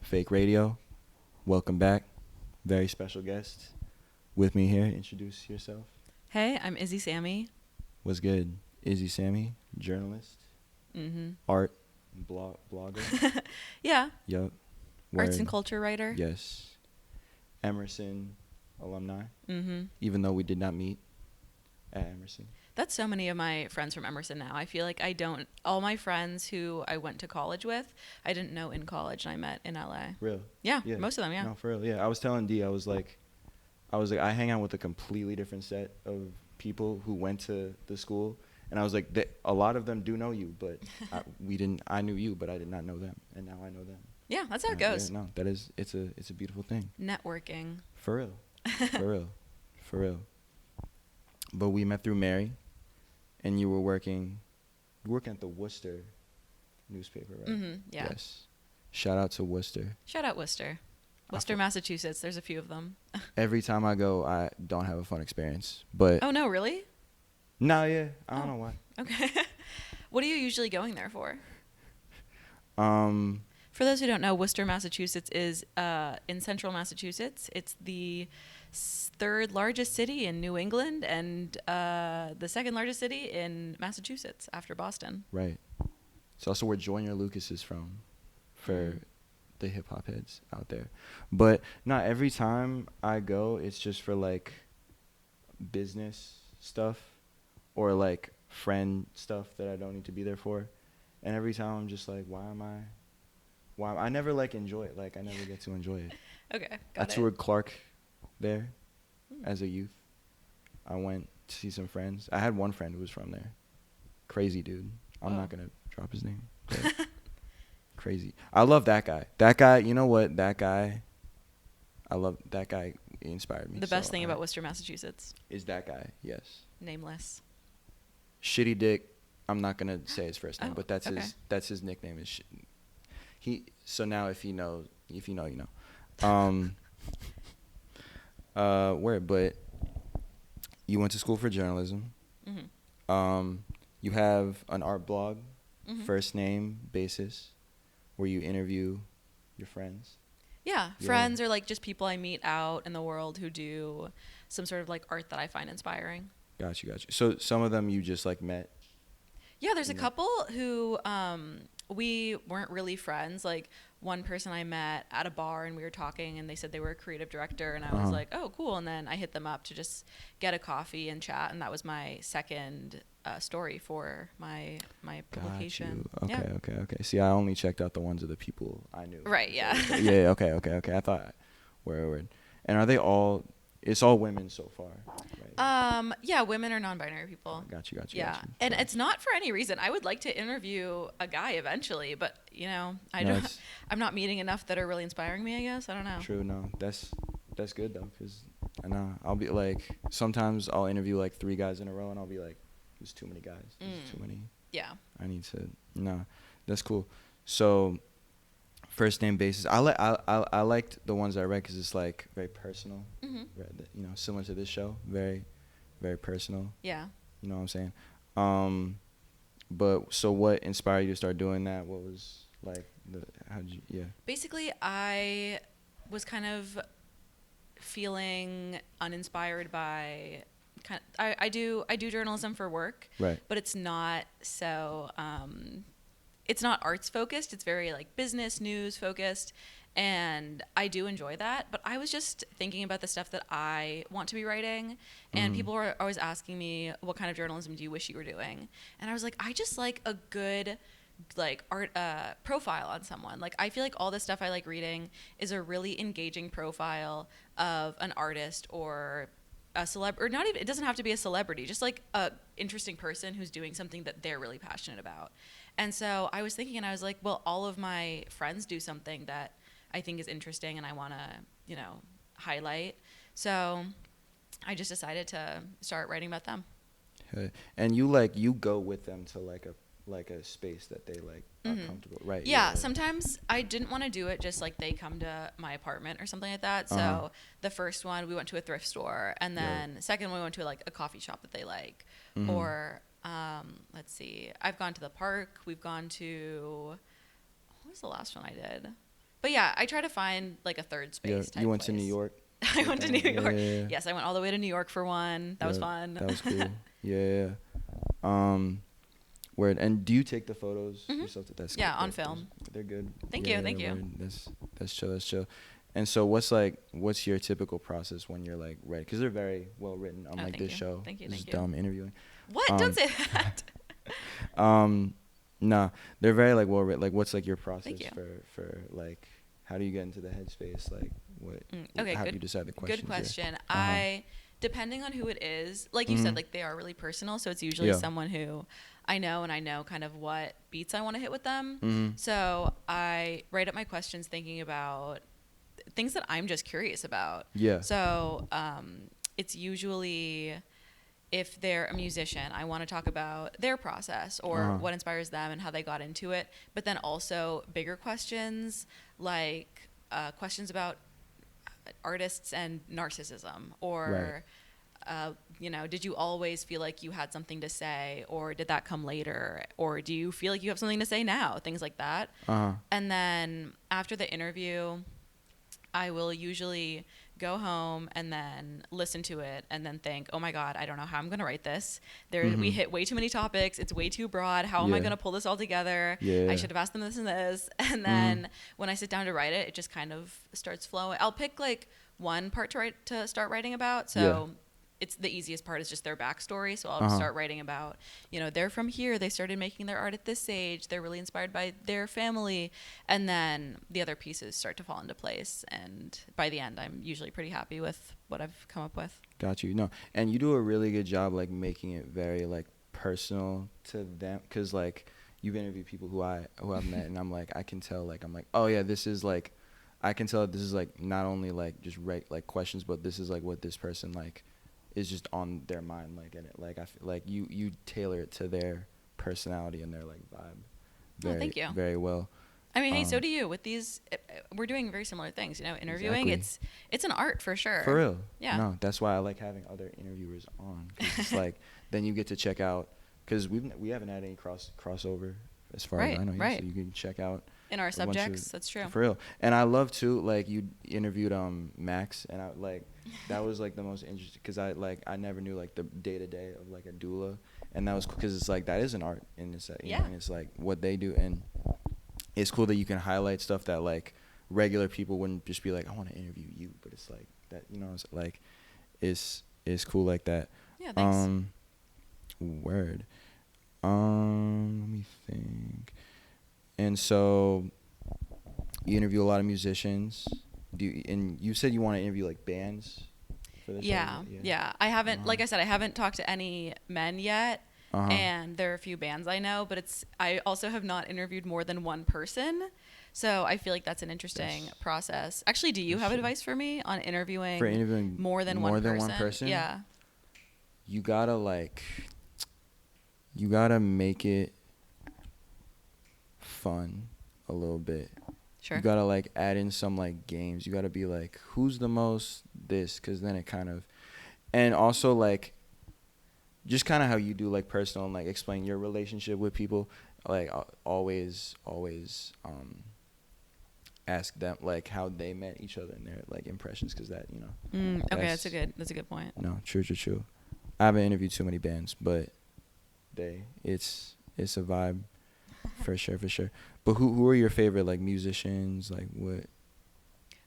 Fake Radio. Welcome back. Very special guest with me here. Introduce yourself. Hey, I'm Izzy Sami. What's good? Izzy Sami, journalist, art, blogger. Yeah, Yup. arts and culture writer. Yes. Emerson alumni. Mm-hmm. Even though we did not meet at Emerson. That's so many of my friends from Emerson now. I feel like all my friends who I went to college with, I didn't know in college and I met in LA. Real? Yeah, most of them, yeah. No, for real. Yeah, I was telling D, I was like, I hang out with a completely different set of people who went to the school. And I was like, a lot of them do know you, but I knew you, but I did not know them. And now I know them. Yeah, that's how it goes. Yeah, no, it's a beautiful thing. Networking. For real. For real. But we met through Mary, and you were working at the Worcester newspaper, right? Mm-hmm, yeah. Yes. Shout out to Worcester. Shout out Worcester. Worcester, Massachusetts. There's a few of them. Every time I go, I don't have a fun experience. But Oh, no, really? No, yeah. I don't know why. Okay. What are you usually going there for? For For those who don't know, Worcester, Massachusetts is in central Massachusetts. It's the third largest city in New England and the second largest city in Massachusetts after Boston. Right. It's also where Joyner Lucas is from for the hip-hop heads out there. But not every time I go, it's just for, like, business stuff or, like, friend stuff that I don't need to be there for. And every time I'm just like, why I never, like, enjoy it. Like, I never get to enjoy it. Okay, I got it. toured Clark there as a youth. I went to see some friends. I had one friend who was from there. Crazy dude. I'm not going to drop his name. Crazy. I love that guy. That guy, you know what? That guy inspired me. The best thing about Worcester, Massachusetts. Is that guy, yes. Nameless. Shitty Dick. I'm not going to say his first name, Oh, but that's okay. his nickname. So now if you know, you know. But you went to school for journalism. Mm-hmm. You have an art blog, Mm-hmm. First Name Basis, where you interview your friends. Yeah, friends or like just people I meet out in the world who do some sort of like art that I find inspiring. Got you. So some of them you just like met. Yeah, there's a couple who we weren't really friends. Like one person I met at a bar and we were talking and they said they were a creative director and I was like, oh, cool. And then I hit them up to just get a coffee and chat. And that was my second story for my publication. Got you. Okay. See, I only checked out the ones of the people I knew. Right, yeah. Yeah, okay. I thought, word. And are they all, it's all women so far, right? Yeah, women or non-binary people. Got you. Yeah, and it's not for any reason. I would like to interview a guy eventually, but I'm not meeting enough that are really inspiring me. I guess I don't know. True, no, that's good though, cause I know I'll be like sometimes I'll interview like 3 guys in a row and I'll be like, there's too many guys. There's too many. Yeah. I need to. No, that's cool. So, First Name Basis. I liked the ones I read because it's like very personal. Mm-hmm. You know, similar to this show, very, very personal. Yeah. You know what I'm saying? But so what inspired you to start doing that? What was like Basically, I was kind of feeling uninspired by. I do journalism for work, right? But it's not so. It's not arts focused. It's very like business news focused, and I do enjoy that. But I was just thinking about the stuff that I want to be writing, and people are always asking me, "What kind of journalism do you wish you were doing?" And I was like, I just like a good like art profile on someone. Like I feel like all the stuff I like reading is a really engaging profile of an artist or a celeb, or not even, it doesn't have to be a celebrity, just like a interesting person who's doing something that they're really passionate about. And so I was thinking, and I was like, well, all of my friends do something that I think is interesting and I want to, highlight. So I just decided to start writing about them. And you go with them to like a space that they like are comfortable, right? Yeah, sometimes I didn't want to do it just like they come to my apartment or something like that. So the first one we went to a thrift store, and then the second one we went to like a coffee shop that they like, or let's see, I've gone to the park. We've gone to, what was the last one I did? But yeah, I try to find like a third Yeah, space type you went to New place. York. I went to New Yeah, York. yeah, yeah. Yes, I went all the way to New York for one. That was Yeah, fun. that was cool. Yeah. Word. And do you take the photos Hmm. yourself? That's Yeah, on those, film. they're good. Thank Yeah, you, yeah, thank you. word. That's chill. That's chill. And so, what's your typical process when you're like ready? Because they're very well written. Oh, Unlike thank this you, show, thank you, this is thank you. dumb interviewing. What? Don't Um, say that. um, nah, they're very like well written. Like, what's like your Thank process you. for like, how do you get into the headspace? Like, what? Okay, How do good. you decide the questions? Good question. Uh-huh. Depending on who it is, like you said, Mhm. like they are really personal. So it's usually Yeah. someone who I know, and I know kind of what beats I want to hit with them. Mhm. So I write up my questions thinking about things that I'm just curious about. Yeah. So it's usually if they're a musician, I want to talk about their process or Uh-huh. what inspires them and how they got into it. But then also bigger questions like questions about artists and narcissism Right. or did you always feel like you had something to say or did that come later or do you feel like you have something to say now, things like that. Uh-huh. And then after the interview I will usually go home and then listen to it and then think, oh my God, I don't know how I'm going to write this. We Mhm. hit way too many topics. It's way too broad. How am I Yeah. going to pull this all together? Yeah. I should have asked them this and this. And Mhm. then when I sit down to write it, it just kind of starts flowing. I'll pick like one part to start writing about. Yeah. So it's the easiest part is just their backstory. So I'll Uh-huh. start writing about, they're from here. They started making their art at this age. They're really inspired by their family. And then the other pieces start to fall into place. And by the end, I'm usually pretty happy with what I've come up with. Got you. No, and you do a really good job like making it very like personal to them, because like you've interviewed people who I've met, and I'm like I can tell like I'm like, oh yeah, this is like I can tell this is like not only like just like questions, but this is like what this person like is just on their mind, like, and it like I feel like you tailor it to their personality and their like vibe very Thank you. very well. I mean, hey, so do you. With these, we're doing very similar things. Interviewing, Exactly. it's an art for sure. For real. Yeah. No, that's why I like having other interviewers on, 'cause it's like then you get to check out, because we haven't had any crossover as far as I know. Right. So you can check out In our a bunch subjects, of- that's true. For real. And I love too, like you interviewed Max, and I like that was like the most interesting, because I never knew like the day to day of like a doula, and that was because it's like that is an art, and it's Yeah. and it's like what they do, and it's cool that you can highlight stuff that like regular people wouldn't just be like, I want to interview you, but it's like that, it's like it's cool like that. Yeah, thanks. Word. Let me think. And so you interview a lot of musicians. And you said you want to interview like bands for this? Yeah. I haven't, like I said, I haven't talked to any men yet. Uh-huh. And there are a few bands I know, but I also have not interviewed more than one person. So I feel like that's an interesting process. Actually, do you have advice for me on interviewing more than one person? Yeah. You gotta make it fun a little bit. Sure. You gotta like add in some like games. You gotta be like, who's the most this? Because then it kind of, and also like, just kind of how you do like personal and like explain your relationship with people. Like always ask them like how they met each other and their like impressions, because that Okay, that's a good point. No, true. I haven't interviewed too many bands, but it's a vibe for sure. But who are your favorite like musicians? Like what?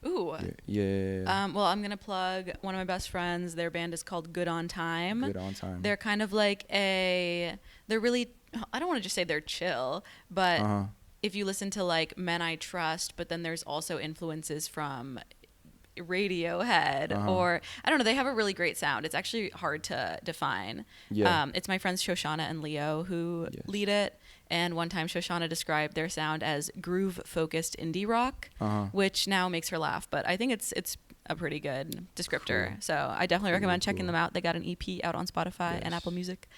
Ooh. Yeah. Well, I'm gonna plug one of my best friends. Their band is called Good on Time. Good on Time. They're kind of like they're really, I don't want to just say they're chill, but if you listen to like Men I Trust, but then there's also influences from Radiohead or I don't know, they have a really great sound. It's actually hard to define. It's my friends Shoshana and Leo who lead it, and one time Shoshana described their sound as groove focused indie rock, which now makes her laugh, but I think it's a pretty good descriptor. Cool. So I definitely recommend checking them out. They got an EP out on Spotify and Apple Music.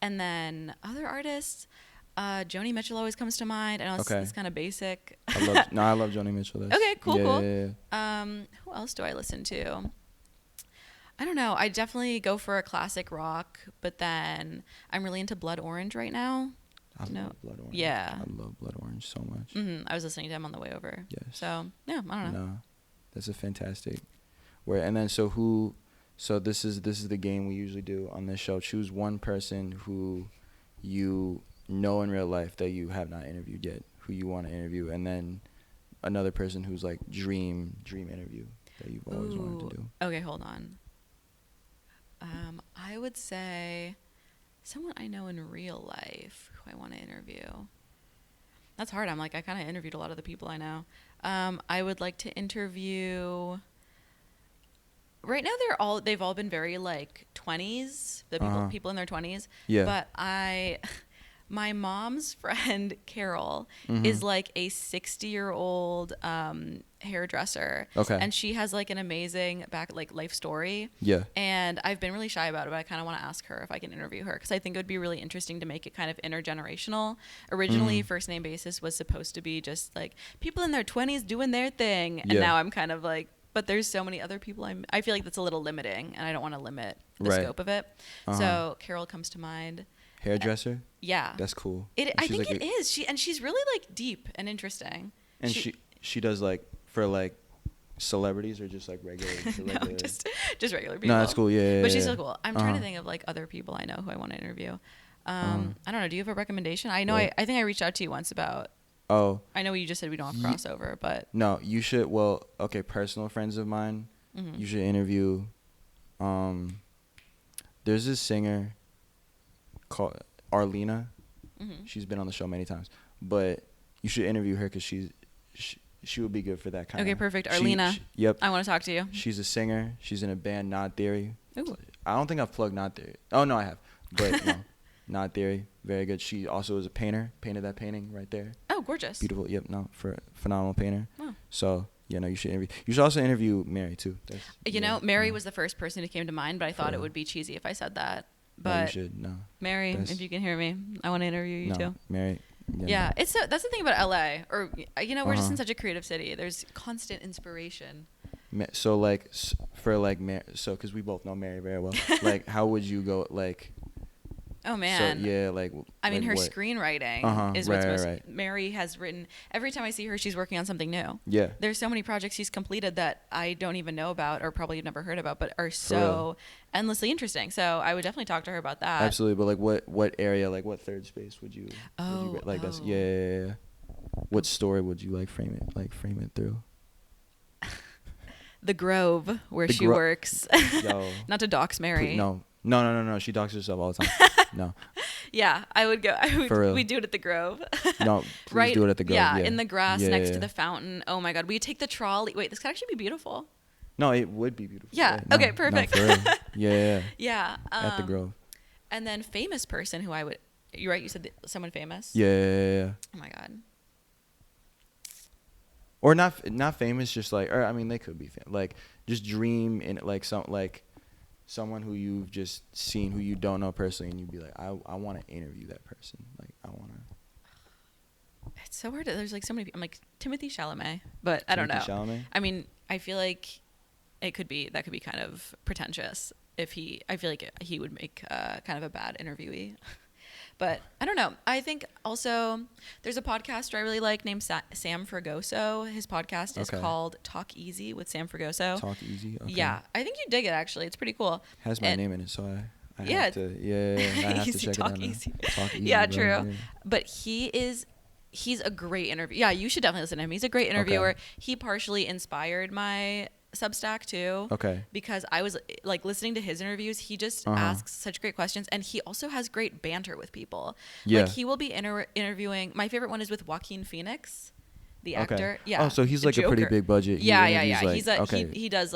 And then other artists, Joni Mitchell always comes to mind. I know it's kind of basic. I love Joni Mitchell. Okay, cool. Yeah. Who else do I listen to? I don't know. I definitely go for a classic rock, but then I'm really into Blood Orange right now. I No. love Blood Orange. Yeah. I love Blood Orange so much. I was listening to him on the way over. Yes. So yeah, I don't know. No, that's a fantastic. Where and then so this is the game we usually do on this show. Choose one person who you know in real life that you have not interviewed yet, who you want to interview, and then another person who's like dream interview that you've always wanted to do. Okay, hold on. I would say someone I know in real life who I want to interview. That's hard. I kind of interviewed a lot of the people I know. I would like to interview. Right now, they've all been very like 20s. The people in their 20s. Yeah. But my mom's friend Carol is like a 60-year-old hairdresser. Okay. And she has like an amazing life story. Yeah. And I've been really shy about it, but I kind of want to ask her if I can interview her because I think it would be really interesting to make it kind of intergenerational. Originally, First Name Basis was supposed to be just like people in their 20s doing their thing, and now I'm kind of like, but there's so many other people. I feel like that's a little limiting, and I don't want to limit the scope of it. So Carol comes to mind. Hairdresser? Yeah. That's cool. I think like it is. She's really like deep and interesting. And she does like for like celebrities or just like regular No, just regular people. No, that's cool. Yeah. But she's so cool. I'm trying to think of like other people I know who I want to interview. I don't know. Do you have a recommendation? I know I think I reached out to you once about. Oh. I know you just said we don't have crossover, but. No, you should. Well, okay, personal friends of mine. You should interview. There's this singer called Arlena. She's been on the show many times, but you should interview her because she would be good for that kind of. Okay, perfect. Arlena. Yep. I want to talk to you. She's a singer. She's in a band, Not Theory. Ooh. I don't think I've plugged Not Theory. Oh no, I have, but no, Not Theory, very good. She also is a painter. Painted that painting right there. Oh, gorgeous. Beautiful. Yep. No, for phenomenal painter. Oh. So. Yeah, no, you should interview. You should also interview Mary too. Mary was the first person who came to mind, but I thought it would be cheesy if I said that. But no, you should. No. Mary, if you can hear me, I want to interview you too. Mary. Yeah, that's the thing about LA, or we're just in such a creative city. There's constant inspiration. So like so because we both know Mary very well. Like, how would you go like? Oh man. So, yeah, like. I mean, her what? screenwriting is what's most. Right. Mary has written. Every time I see her, she's working on something new. Yeah. There's so many projects she's completed that I don't even know about, or probably have never heard about, but are so endlessly interesting. So I would definitely talk to her about that. Absolutely, but like, what area, like, what third space would you? That's yeah. What story would you frame it through? The Grove, where she works. Yo. Not to dox Mary. No. She doxes herself all the time. No. Yeah, I would go. For real. We do it at the Grove. No, please do it at the Grove. Yeah, in the grass next to the fountain. Oh my God, we take the trolley. Wait, this could actually be beautiful. No, it would be beautiful. Yeah. Okay, perfect. No, for real. Yeah. Yeah. At the Grove. And then famous person who I would. You're right. You said someone famous. Yeah. Oh my God. Or not famous, just they could be just dream in someone who you've just seen who you don't know personally, and you'd be like, I want to interview that person. Like, I want to. It's so hard. There's so many people. I'm like Timothée Chalamet, but I don't know. Chalamet? I mean, I feel like that could be kind of pretentious I feel like he would make kind of a bad interviewee. But I don't know. I think also there's a podcaster I really like named Sam Fragoso. His podcast is called Talk Easy with Sam Fragoso. Talk Easy? Okay. Yeah. I think you dig it, actually. It's pretty cool. Has my name in it, so I have to, I have to check Talk it out. Easy. Talk Easy. Yeah, true. Yeah. But he's a great interviewer. Yeah, you should definitely listen to him. He's a great interviewer. Okay. He partially inspired my Substack too. Okay. Because I was listening to his interviews. He just asks such great questions, and he also has great banter with people. Yeah. He will be interviewing. My favorite one is with Joaquin Phoenix, the actor. Yeah. Oh, so he's a pretty big budget. Yeah. He does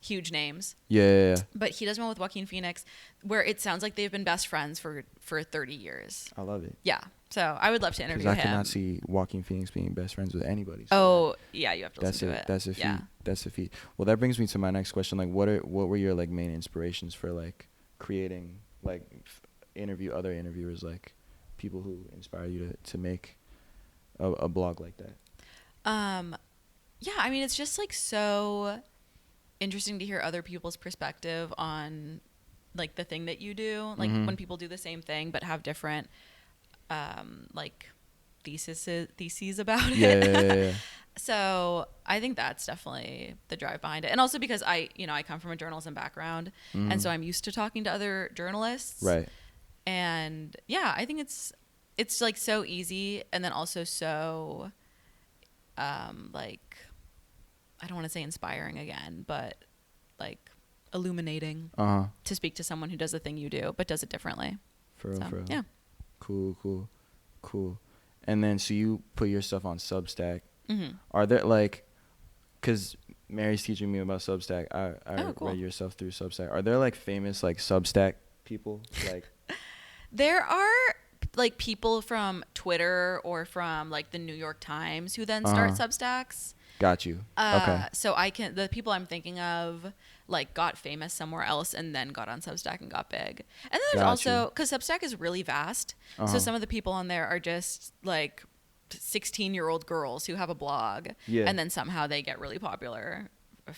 huge names. Yeah. But he does one with Joaquin Phoenix where it sounds like they've been best friends for 30 years. I love it. Yeah. So I would love to interview him. I cannot see Joaquin Phoenix being best friends with anybody. So you have to listen to it. That's a feat. Yeah. That's a feat. Well, that brings me to my next question. What were your main inspirations for creating interview other interviewers, people who inspire you to make a blog like that? Yeah, I mean, it's just so interesting to hear other people's perspective on the thing that you do, when people do the same thing but have different like theses about it. Yeah. So I think that's definitely the drive behind it. And also because I come from a journalism background, and so I'm used to talking to other journalists. Right. And yeah, I think it's like so easy, and then also so like, I don't want to say inspiring again, but like illuminating to speak to someone who does the thing you do but does it differently. For real. Yeah. Cool. And then so you put your stuff on Substack. Mm-hmm. Are there like, because Mary's teaching me about Substack. I cool. read your stuff through Substack. Are there like famous like Substack people? Like There are like people from Twitter or from like the New York Times who then start Substacks. Got you. Okay. So the people I'm thinking of like got famous somewhere else and then got on Substack and got big. And then there's also, because Substack is really vast. So some of the people on there are just like 16-year-old girls who have a blog. Yeah. And then somehow they get really popular.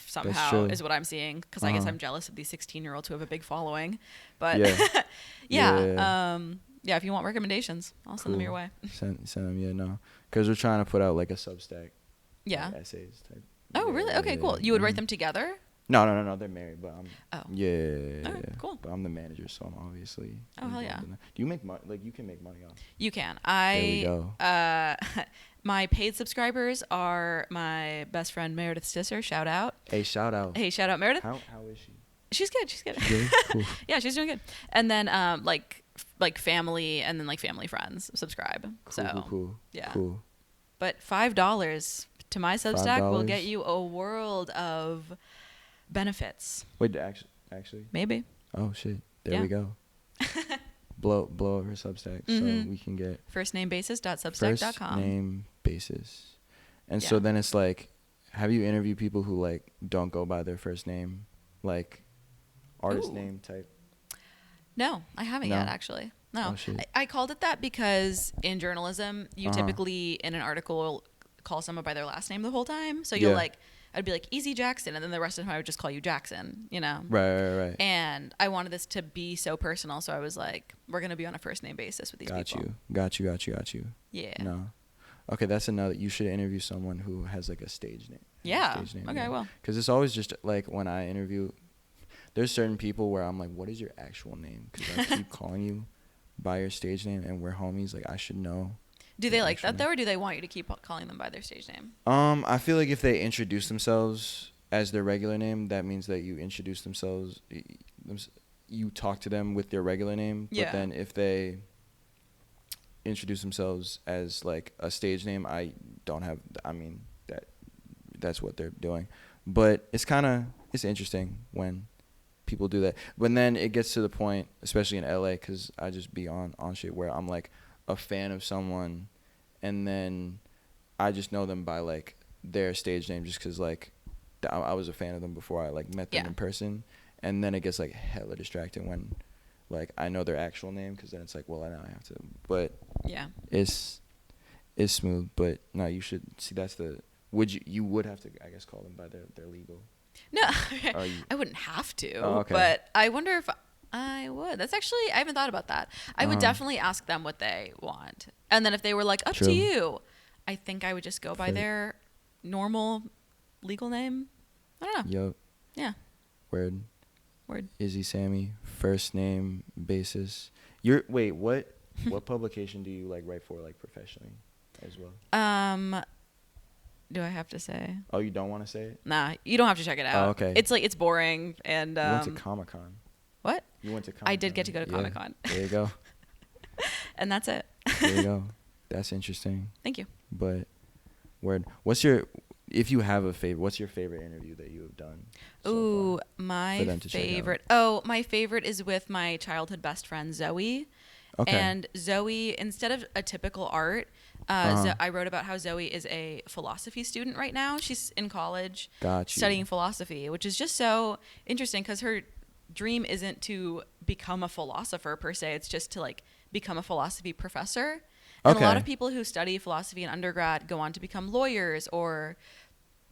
Somehow true. is what I'm seeing. Because I guess I'm jealous of these 16-year-olds who have a big following. But Yeah. yeah, if you want recommendations, I'll send them your way. Send them. Yeah, no. Because we're trying to put out like a Substack. Yeah. Like essays type. Oh, really? Okay, cool. You would write them together? No. They're married, but I'm. Oh. Yeah. Cool. But I'm the manager, so I'm obviously. Oh, hell yeah. Do you make money? Like you can make money off. You can. There we go. My paid subscribers are my best friend Meredith's sister. Shout out. Hey, shout out. Hey, shout out Meredith. How is she? She's good. She's good. Really? Cool. Yeah, she's doing good. And then like family, and then like family friends subscribe. Cool. Yeah. Cool. But $5 to my Substack will $5? get you a world of benefits. Wait, actually. Maybe. Oh shit! There we go. blow up her Substack so we can get firstnamebasis.substack.com. first name basis. And so then it's like, have you interviewed people who like don't go by their first name, like artist name type? No, I haven't yet, actually. No. Oh, shit. I called it that because in journalism, you typically in an article will call someone by their last name the whole time. So you'll I'd be like Izzy Jackson, and then the rest of the time I would just call you Jackson, you know? Right. And I wanted this to be so personal, so I was like, we're going to be on a first name basis with these people. Got you. Yeah. No. Okay, that's another. You should interview someone who has like a stage name. Yeah. Okay, well. Because it's always just like when I interview, there's certain people where I'm like, what is your actual name? Because I keep calling you by your stage name, and we're homies. Like, I should know. Do they like that, though, or do they want you to keep calling them by their stage name? I feel like if they introduce themselves as their regular name, that means that you introduce themselves, you talk to them with their regular name. Yeah. But then if they introduce themselves as like a stage name, that's what they're doing. But it's interesting when people do that. But then it gets to the point, especially in LA, because I just be on shit where I'm like a fan of someone, and then I just know them by like their stage name just because like I was a fan of them before I like met them in person, and then it gets like hella distracting when like I know their actual name, because then it's like, well, now I have to. But yeah, it's smooth. But no, you should see. That's the you would have to, I guess, call them by their legal. No, I wouldn't have to. Oh, okay. But I wonder if I would. That's actually, I haven't thought about that. I would definitely ask them what they want. And then if they were like, up to you, I think I would just go by their normal legal name. I don't know. Yup. Yeah. Word. Izzy Sami, first name basis. What publication do you like write for, like professionally as well? Do I have to say? Oh, you don't want to say it? Nah, you don't have to check it out. Oh, okay. It's like, it's boring, and you went to Comic-Con. What? You went to Comic-Con. I did get to go to Comic-Con. There you go. And that's it. There you go. That's interesting. Thank you. But word. If you have a favorite, what's your favorite interview that you have done? Ooh, my favorite. Oh, my favorite is with my childhood best friend Zoe. Okay. And Zoe, instead of a typical art, I wrote about how Zoe is a philosophy student right now. She's in college studying philosophy, which is just so interesting because her dream isn't to become a philosopher per se. It's just to like become a philosophy professor. And a lot of people who study philosophy in undergrad go on to become lawyers or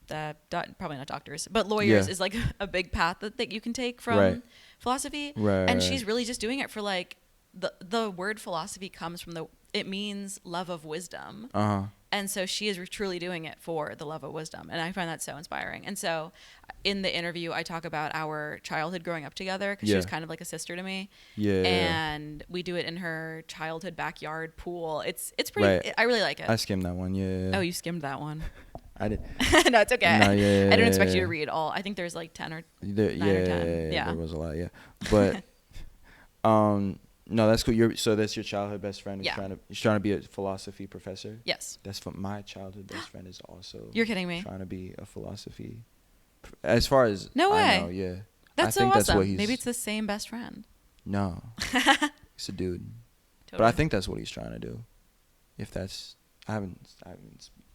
probably not doctors, but lawyers is like a big path that you can take from philosophy. And she's really just doing it for like the word philosophy comes from it means love of wisdom. Uh-huh. And so she is truly doing it for the love of wisdom. And I find that so inspiring. And so in the interview, I talk about our childhood growing up together because she was kind of like a sister to me. Yeah. And we do it in her childhood backyard pool. It's pretty, I really like it. I skimmed that one. Yeah. Oh, you skimmed that one. I did. No, it's okay. No, I didn't expect you to read all. I think there's like 10 or 9 or 10. Yeah. There was a lot, yeah. But no, that's cool. So that's your childhood best friend who's trying to be a philosophy professor? Yes. That's my childhood best friend is also You're kidding me. Trying to be a philosophy as far as no way. I know, yeah. That's so awesome. Maybe it's the same best friend. No. He's a dude. Totally. But I think that's what he's trying to do. If that's I haven't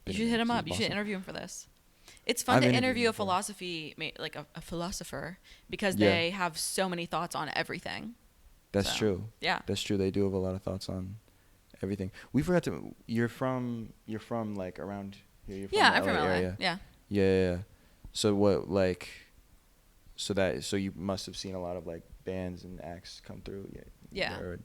you should hit him up. You should interview him for this. It's fun to interview a philosophy, like a philosopher, because they have so many thoughts on everything. That's true. Yeah. That's true. They do have a lot of thoughts on everything. We forgot to. You're from like around here. You're from I'm from LA. Area. Yeah. Yeah. So what like? So you must have seen a lot of like bands and acts come through. Yeah.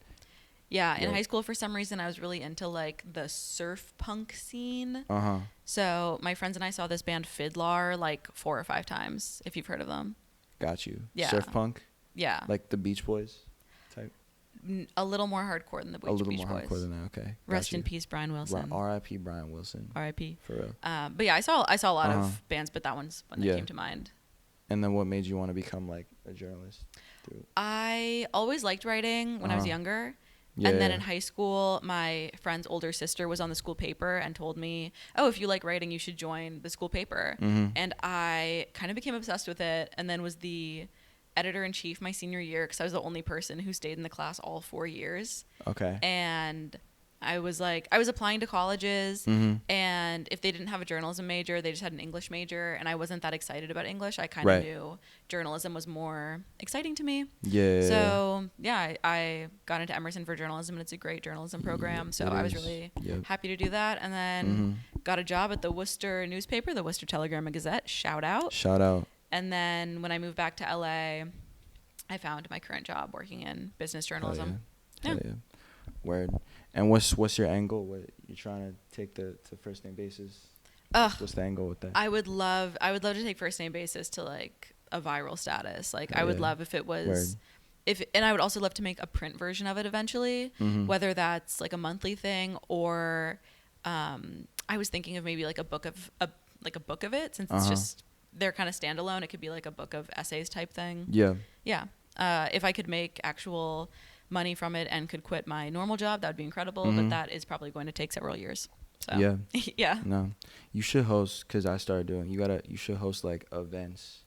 Yeah, in high school, for some reason, I was really into, like, the surf punk scene. Uh-huh. So my friends and I saw this band Fiddlar, like, 4 or 5 times, if you've heard of them. Got you. Yeah. Surf punk? Yeah. Like the Beach Boys type? A little more hardcore than the Beach Boys. A little more hardcore than that, okay. Rest in peace, Brian Wilson. R.I.P. Brian Wilson. R.I.P. For real. But yeah, I saw a lot of bands, but that one's one that came to mind. And then what made you want to become, like, a journalist? I always liked writing when I was younger. Yeah. And then in high school, my friend's older sister was on the school paper and told me, oh, if you like writing, you should join the school paper. Mm-hmm. And I kind of became obsessed with it, and then was the editor-in-chief my senior year because I was the only person who stayed in the class all 4 years. Okay. And I was applying to colleges, and if they didn't have a journalism major, they just had an English major, and I wasn't that excited about English. I kind of knew journalism was more exciting to me. Yeah. So, yeah, I got into Emerson for journalism, and it's a great journalism program, so I was really happy to do that, and then got a job at the Worcester newspaper, the Worcester Telegram and Gazette. Shout out. And then when I moved back to LA, I found my current job working in business journalism. Hell yeah. Word. And what's your angle? What you're trying to take the first name basis? What's the angle with that? I would love to take first name basis to like a viral status. Like I would love if it was and I would also love to make a print version of it eventually, whether that's like a monthly thing or I was thinking of maybe like a book of it since it's just they're kind of standalone. It could be like a book of essays type thing. Yeah. Yeah. If I could make actual money from it and could quit my normal job, that would be incredible, but that is probably going to take several years. So yeah. No, you should host, because I started doing, you should host like events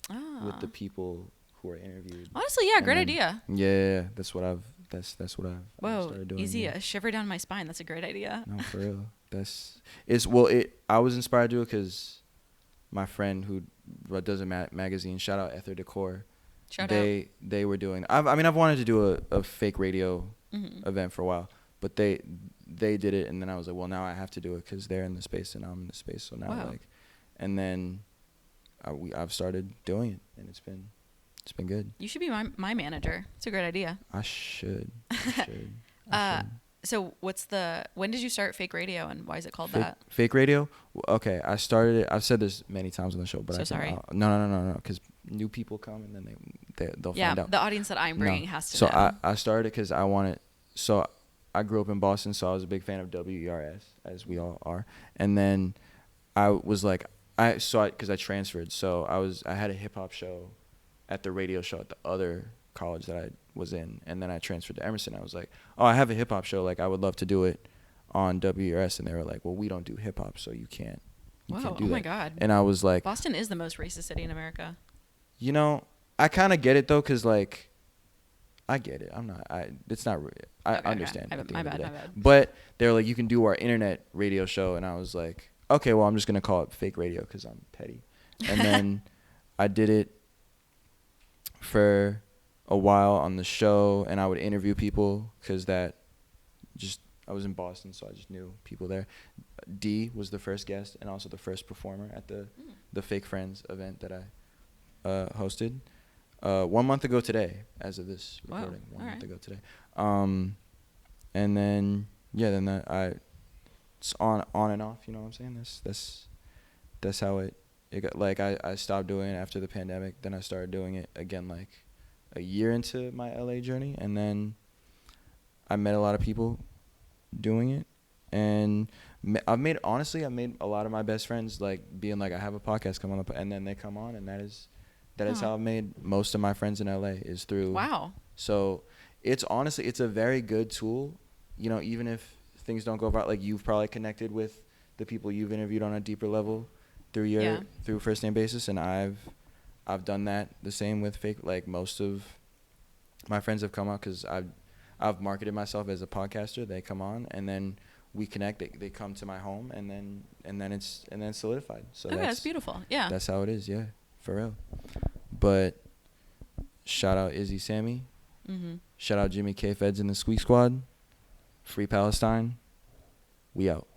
with the people who are interviewed. Honestly, yeah, great idea. Yeah, that's what I've started doing. Easy, a shiver down my spine. That's a great idea. No, for real. I was inspired to do it because my friend who does a magazine, shout out Ether Decor, they were doing. I've wanted to do a fake radio event for a while, but they did it, and then I was like, well, now I have to do it because they're in the space and I'm in the space. So now and then I've started doing it, and it's been good. You should be my manager. It's a great idea. I should. So when did you start fake radio, and why is it called that? Fake radio? Okay, I started it. I've said this many times on the show, but sorry. No, because new people come and then they'll find out. Yeah, the audience that I'm bringing has to know. So I started because I wanted. So I grew up in Boston, so I was a big fan of WERS, as we all are. And then I was like, because I transferred, so I had a hip hop show at the radio show at the other college that I was in, and then I transferred to Emerson. I was like, oh, I have a hip hop show, like I would love to do it on WERS, and they were like, well, we don't do hip hop, so you can't do that. My God. And I was like, Boston is the most racist city in America. You know, I kind of get it though, cause like I get it. It's not I understand. Okay. My bad. But they're like, you can do our internet radio show, and I was like, okay, well, I'm just gonna call it fake radio because I'm petty. And then I did it for a while on the show, and I would interview people because I was in Boston, so I just knew people there. D was the first guest and also the first performer at the Fake Friends event that I hosted 1 month ago today, as of this recording. 1 month ago today. And then yeah, then it's on and off. You know what I'm saying? That's how it got. Like I stopped doing it after the pandemic. Then I started doing it again like a year into my LA journey, and then I met a lot of people doing it, and I've made a lot of my best friends like being like, I have a podcast, come on and then they come on, and that is how I've made most of my friends in LA is through. Wow. So it's a very good tool, you know, even if things don't go about, like you've probably connected with the people you've interviewed on a deeper level through first name basis, and I've done that the same with fake, like most of my friends have come out because I've marketed myself as a podcaster. They come on, and then we connect. They come to my home, and then it's solidified. So Okay, that's beautiful. Yeah. That's how it is. Yeah, for real. But shout out Izzy Sami. Mm-hmm. Shout out Jimmy K. Feds in the Squeak Squad. Free Palestine. We out.